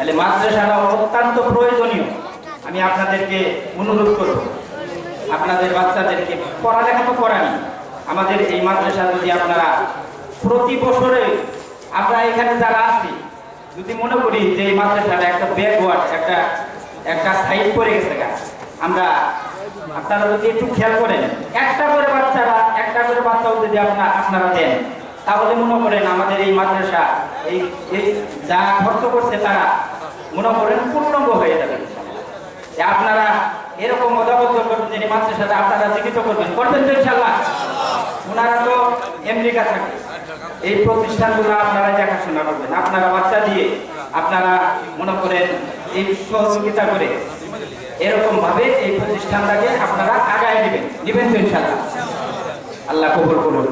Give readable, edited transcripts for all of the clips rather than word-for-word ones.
তাহলে মাদ্রাসাটা অত্যন্ত প্রয়োজনীয়। আমি আপনাদেরকে অনুরোধ করব, আপনাদের বাচ্চাদেরকে পড়ালেখা তো করানি, আমাদের এই মাদ্রাসা যদি আপনারা প্রতি বছরে আমরা এখানে যারা আছি যদি মনে করি যে এই মাদ্রাসাটা একটা ব্যাকওয়ার্ড, একটা সাইড পড়ে গেছে, আমরা আপনারা যদি একটু খেয়াল করেন একটা করে বাচ্চাও যদি আপনারা দেন, তাহলে মনে করেন আমাদের এই মাদ্রাসা এই যা খরচ করছে তারা মনে করেন পূর্ণাঙ্গ হয়ে যাবে। আপনারা এরকম মতাবদ্ধ করবেন যে মাদ্রাসাটা আপনারা জীবিত করবেন তো ইনশাআল্লাহ। ওনারা তো আমেরিকা থাকে, এই প্রতিষ্ঠানগুলো আপনারা দেখাশোনা করবেন, আপনারা বাচ্চা দিয়ে আপনারা মনে করেন এই সহযোগিতা করে এরকম ভাবে এই প্রতিষ্ঠানটাকে আপনারা আগায় দিবেন তো ইনশাআল্লাহ। আল্লাহ কবুল করুন।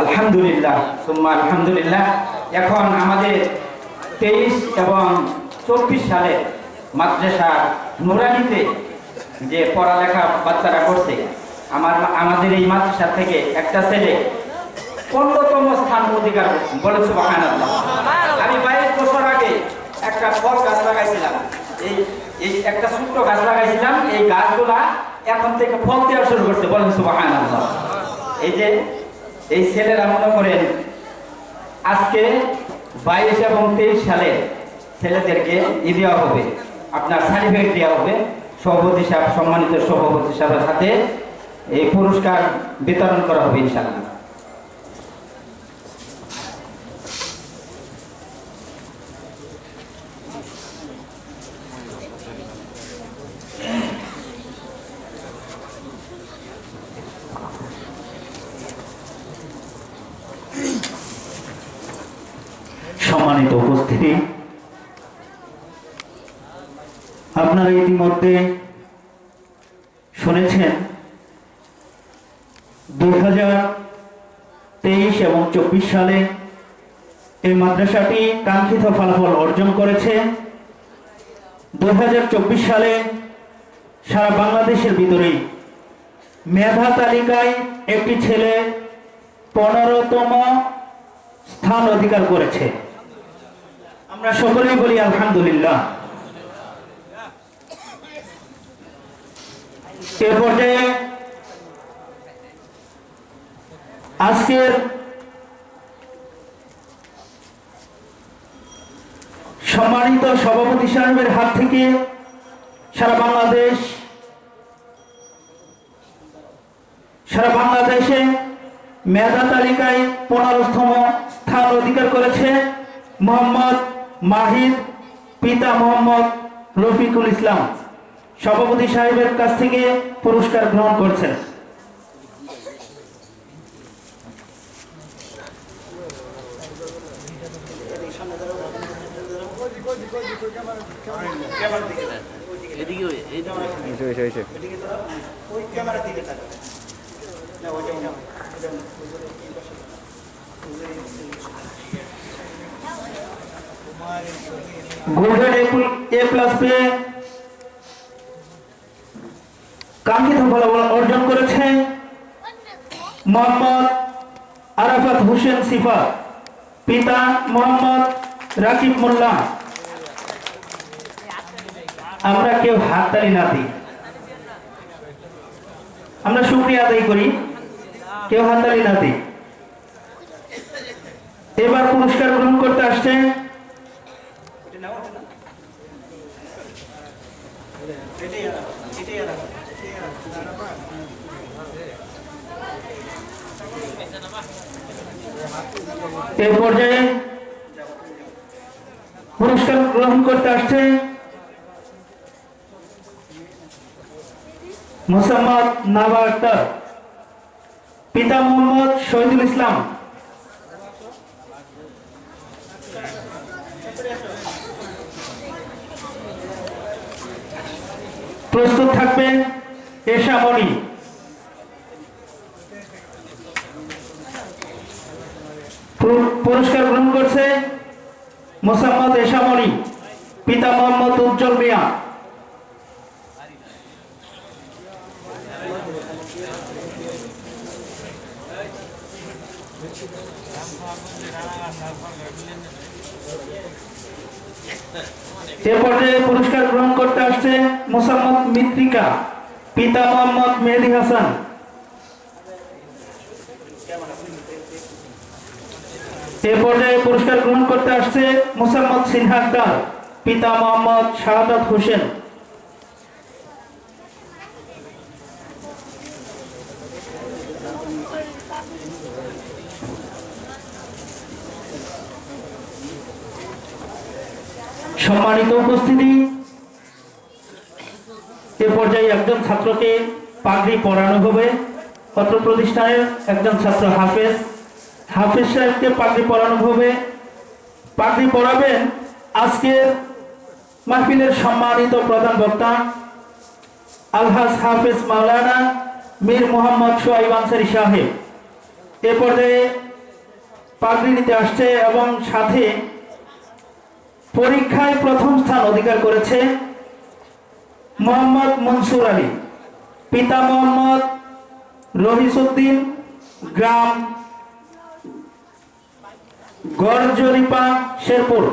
আলহামদুলিল্লাহ সুম্মা আলহামদুলিল্লাহ। এখন আমাদের 23 এবং 24 সালে মাদ্রাসা নুরানিতে যে পড়ালেখা বাচ্চারা করছে, আমাদের এই মাদ্রাসা থেকে একটা ছেলে 15তম স্থান অধিকার করছে, বলেন সুবহানাল্লাহ। আমি 22 বছর আগে একটা ফল গাছ লাগাইছিলাম, এই একটা ছোট্ট গাছ লাগাইছিলাম, এই গাছগুলা এখন থেকে ফল দেওয়া শুরু করছে, বলেন সুবহানাল্লাহ। এই ছেলেরা মনে করেন আজকে 22 এবং 23 সালে ছেলেদেরকে দেওয়া হবে, আপনার সার্টিফিকেট দেওয়া হবে, সভাপতি সাহেব, সম্মানিত সভাপতি সাহেবের হাতে এই পুরস্কার বিতরণ করা হবে ইনশাআল্লাহ। সম্মানিত উপস্থিতি, আপনারা ইতিমধ্যে শুনেছেন 2023 এবং 24 সালে এই মাদ্রাসাটি কাঙ্ক্ষিত ফলাফল অর্জন করেছে। 2024 সালে সারা বাংলাদেশের ভিতরে মেধা তালিকায় একটি ছেলে 15তম স্থান অধিকার করেছে। আমরা সকলেই বলি আলহামদুলিল্লাহ। এ পর্যায়ে আজকের সম্মানিত সভাপতি সাহেবের হাত থেকে সারা বাংলাদেশে মেধা তালিকায় 15তম স্থান অধিকার করেছে মোহাম্মদ মাহিদ, পিতা মোহাম্মদ রফিকুল ইসলাম। সভাপতি সাহেবের কাছ থেকে পুরস্কার গ্রহণ করছেন। গোল্ডেন A+ পেয়ে কাঙ্ক্ষিত ফলাফল অর্জন করেছে মোহাম্মদ আরাফাত হোসেন সিফা, পিতা মোহাম্মদ রাকিব মোল্লা। আমরা কেউ হাততালি না দিই, আমরা শুকরিয়া আদায় করি, কেউ হাততালি না দিই। এবার পুরস্কার গ্রহণ করতে আসছে এই পর্যায়ে পুরস্কার গ্রহণ করতে আসছে মোসাম্মদ নাবা আক্তার, পিতা মোহাম্মদ শহীদুল ইসলাম। প্রস্তুত থাকবেন এশামণি। পুরস্কার গ্রহণ করছে মোসাম্মদ এশামণি, পিতা মোহাম্মদ উজ্জ্বল মিয়া। এ পর্যায়ে পুরস্কার গ্রহণ করতে আসছে মোসাম্মদ মিত্রিকা, পিতা মোহাম্মদ মেহেদী হাসান। এ পর্যায়ে পুরস্কার গ্রহণ করতে আসছে মোসাম্মদ সিনহা আক্তার, পিতা মোহাম্মদ শাহাদাত হোসেন। সম্মানিত উপস্থিতি, এ পর্যায়ে একজন ছাত্রকে পাগড়ি পরানো হবে। অত্র প্রতিষ্ঠানের একজন ছাত্র হাফেজ সাহেবকে পাগড়ি পরানো হবে। পাগড়ি পরাবেন আজকের মাহফিলের সম্মানিত প্রধান বক্তা আলহাজ হাফেজ মাওলানা মীর মোহাম্মদ সোহাইব আনসারী সাহেব। এ পর্যায়ে পাগড়ি নিতে আসছে এবং সাথে পরীক্ষায় প্রথম স্থান অধিকার করেছে মোহাম্মদ মনসুর আলী, পিতা মোহাম্মদ রহিসউদ্দিন, গ্রাম গড়জরিপা, শেরপুর।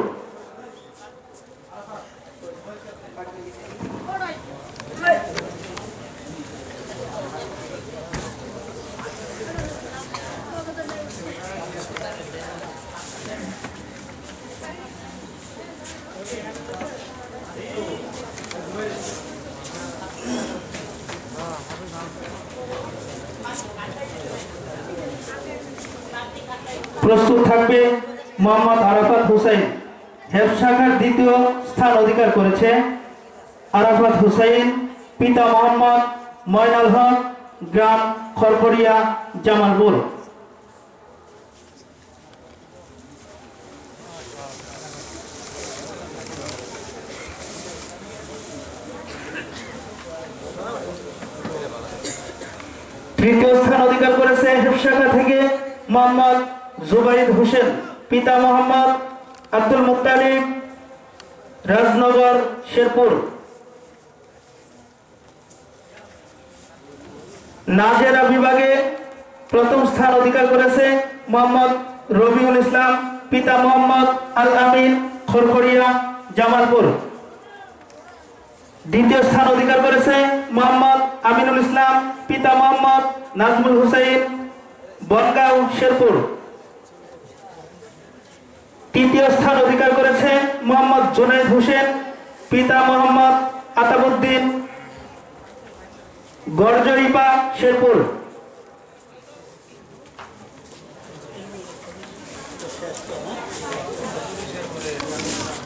প্রস্তুত থাকবে মোহাম্মদ আরাফাত হুসাইন, হেফজ শাখার দ্বিতীয় স্থান অধিকার করেছে আরাফাত হুসাইন, পিতা মোহাম্মদ ময়নাল হক, গ্রাম খড়খড়িয়া, জামালপুর। তৃতীয় স্থান অধিকার করেছে হেফজ শাখা থেকে মোহাম্মদ জুবাইদ হোসেন, পিতা মোহাম্মদ আব্দুল মুত্তালিব, রাজনগর, শেরপুর। নাজেরা বিভাগে প্রথম স্থান অধিকার করেছে মোহাম্মদ রবিউল ইসলাম, পিতা মোহাম্মদ আল আমিন, খড়খড়িয়া, জামালপুর। দ্বিতীয় স্থান অধিকার করেছে মোহাম্মদ আমিনুল ইসলাম, পিতা মোহাম্মদ নাজমুল হুসাইন, বনগাঁও, শেরপুর। তৃতীয় স্থান অধিকার করেছে মোহাম্মদ জুনাইদ হোসেন, পিতা মোহাম্মদ আতাবউদ্দিন, গড়জরিপা, শেরপুর।